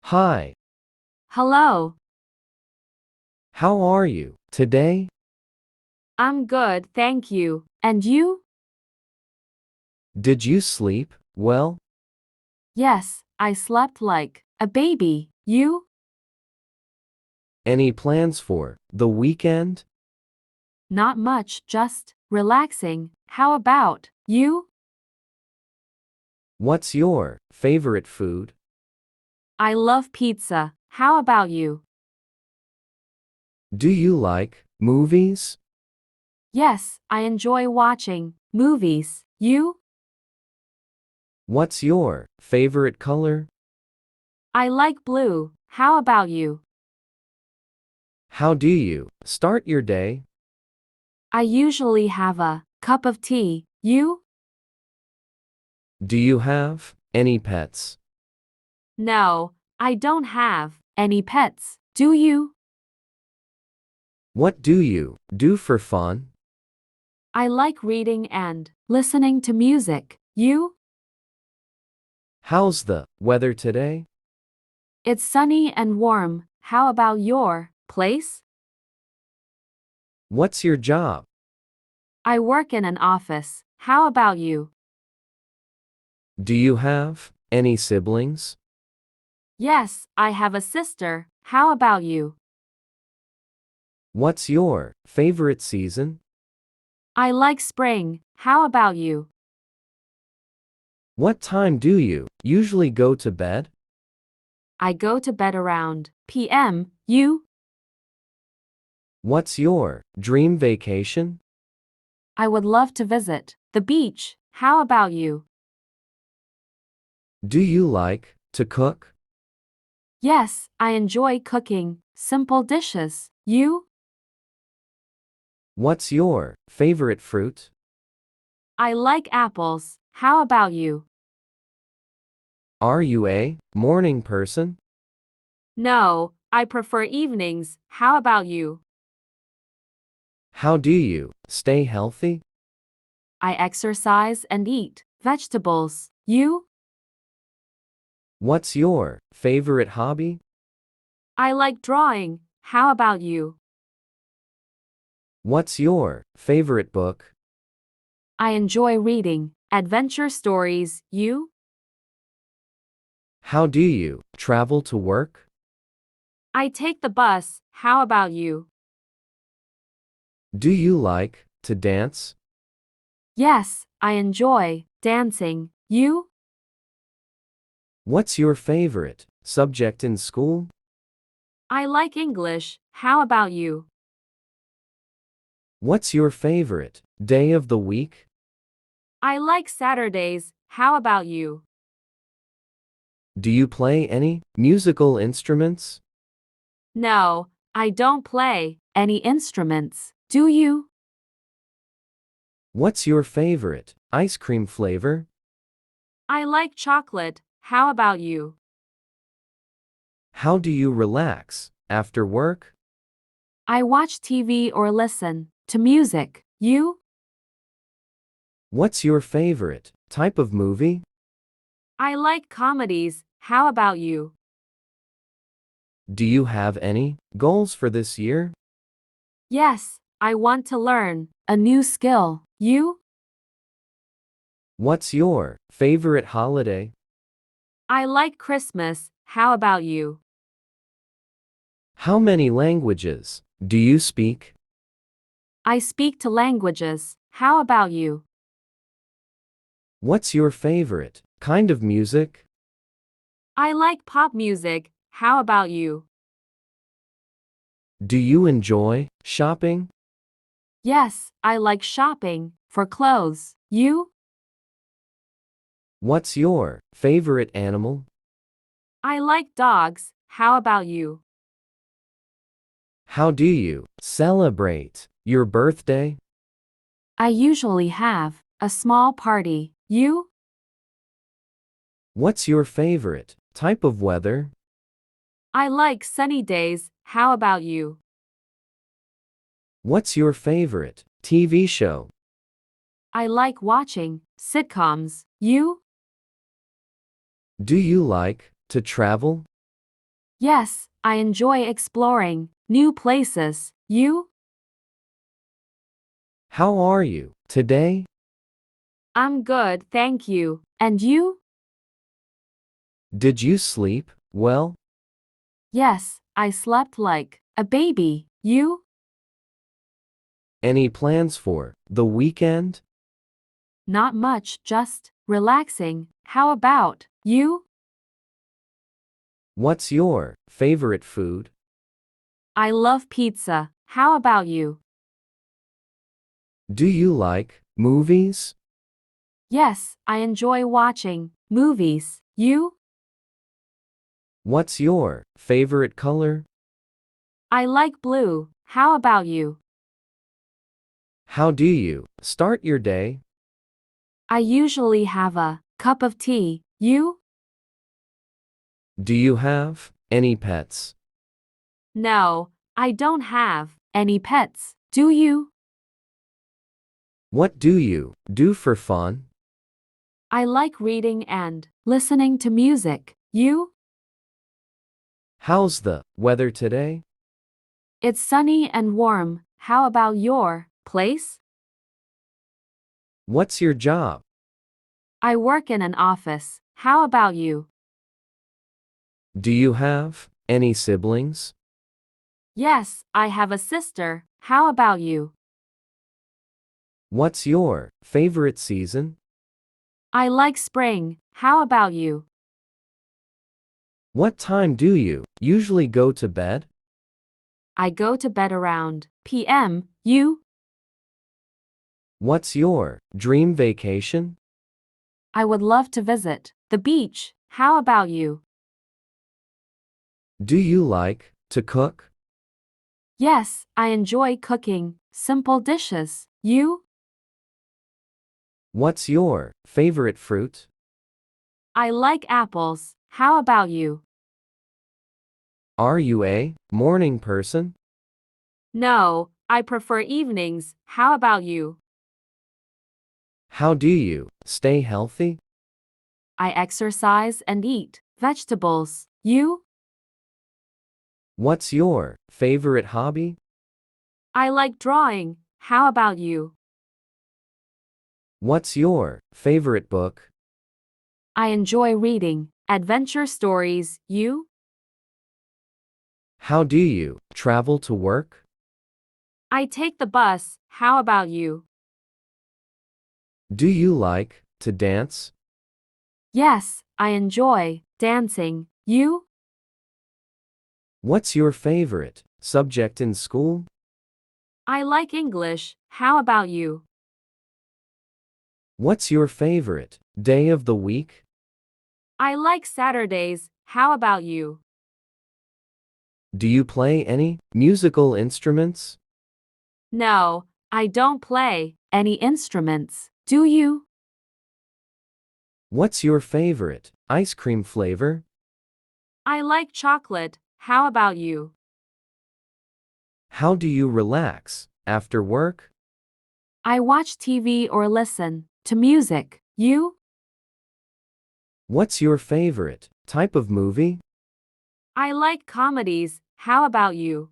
Hi, Hello, how are you today? I'm good, thank you. And you? Did you sleep well? Yes, I slept like a baby. You? Any plans for the weekend? Not much, just relaxing. How about you? What's your favorite food? I love pizza. How about you? Do you like movies? Yes, I enjoy watching movies. You? What's your favorite color? I like blue. How about you? How do you start your day? I usually have a cup of tea. You? Do you have any pets? No, I don't have any pets. Do you? What do you do for fun? I like reading and listening to music. You? How's the weather today? It's sunny and warm. How about your place? What's your job? I work in an office. How about you? Do you have any siblings? Yes, I have a sister. How about you? What's your favorite season? I like spring. How about you? What time do you usually go to bed? I go to bed around p.m. You? What's your dream vacation? I would love to visit the beach. How about you? Do you like to cook? Yes, I enjoy cooking simple dishes. You? What's your favorite fruit? I like apples. How about you? Are you a morning person? No, I prefer evenings. How about you? How do you stay healthy? I exercise and eat vegetables. You? What's your favorite hobby? I like drawing. How about you? What's your favorite book? I enjoy reading adventure stories. You? How do you travel to work? I take the bus. How about you? Do you like to dance? Yes, I enjoy dancing. You? What's your favorite subject in school? I like English. How about you? What's your favorite day of the week? I like Saturdays. How about you? Do you play any musical instruments? No, I don't play any instruments. Do you? What's your favorite ice cream flavor? I like chocolate. How about you? How do you relax after work? I watch TV or listen to music. You? What's your favorite type of movie? I like comedies. How about you? Do you have any goals for this year? Yes, I want to learn a new skill. You? What's your favorite holiday? I like Christmas. How about you? How many languages do you speak? I speak to languages. How about you? What's your favorite kind of music? I like pop music. How about you? Do you enjoy shopping? Yes, I like shopping for clothes. You? What's your favorite animal? I like dogs. How about you? How do you celebrate your birthday? I usually have a small party. You? What's your favorite type of weather? I like sunny days. How about you? What's your favorite TV show? I like watching sitcoms. You? Do you like to travel? Yes, I enjoy exploring new places. You? How are you today? I'm good, thank you. And you? Did you sleep well? Yes, I slept like a baby. You? Any plans for the weekend? Not much, just relaxing. How about you? What's your favorite food? I love pizza. How about you? Do you like movies? Yes, I enjoy watching movies. You? What's your favorite color? I like blue. How about you? How do you start your day? I usually have a cup of tea. You? Do you have any pets? No, I don't have any pets. Do you? What do you do for fun? I like reading and listening to music. You? How's the weather today? It's sunny and warm. How about your place? What's your job? I work in an office. How about you? Do you have any siblings? Yes, I have a sister. How about you? What's your favorite season? I like spring. How about you? What time do you usually go to bed? I go to bed around p.m. You? What's your dream vacation? I would love to visit the beach. How about you? Do you like to cook? Yes, I enjoy cooking simple dishes. You? What's your favorite fruit? I like apples. How about you? Are you a morning person? No, I prefer evenings. How about you? How do you stay healthy? I exercise and eat vegetables. You? What's your favorite hobby? I like drawing. How about you? What's your favorite book? I enjoy reading adventure stories. You? How do you travel to work? I take the bus. How about you? Do you like to dance? Yes, I enjoy dancing. You? What's your favorite subject in school? I like English. How about you? What's your favorite day of the week? I like Saturdays. How about you? Do you play any musical instruments? No, I don't play any instruments. Do you? What's your favorite ice cream flavor? I like chocolate. How about you? How do you relax after work? I watch TV or listen to music. You? What's your favorite type of movie? I like comedies. How about you?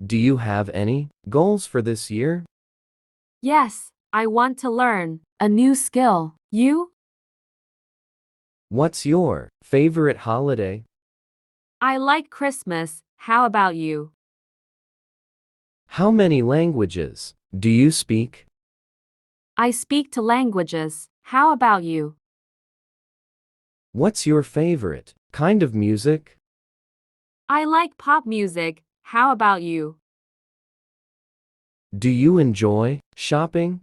Do you have any goals for this year? Yes, I want to learn a new skill. You? What's your favorite holiday? I like Christmas. How about you? How many languages do you speak? I speak two languages. How about you? What's your favorite kind of music? I like pop music. How about you? Do you enjoy shopping?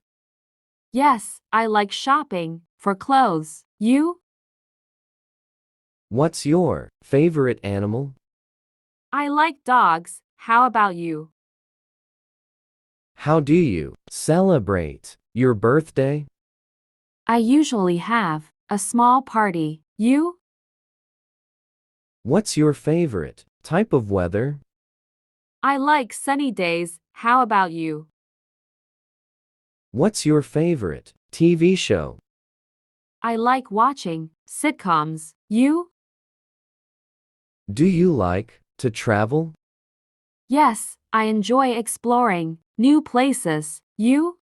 Yes, I like shopping for clothes. You? What's your favorite animal? I like dogs. How about you? How do you celebrate your birthday? I usually have a small party. You? What's your favorite type of weather? I like sunny days. How about you? What's your favorite TV show? I like watching sitcoms. You? Do you like to travel? Yes, I enjoy exploring new places. You?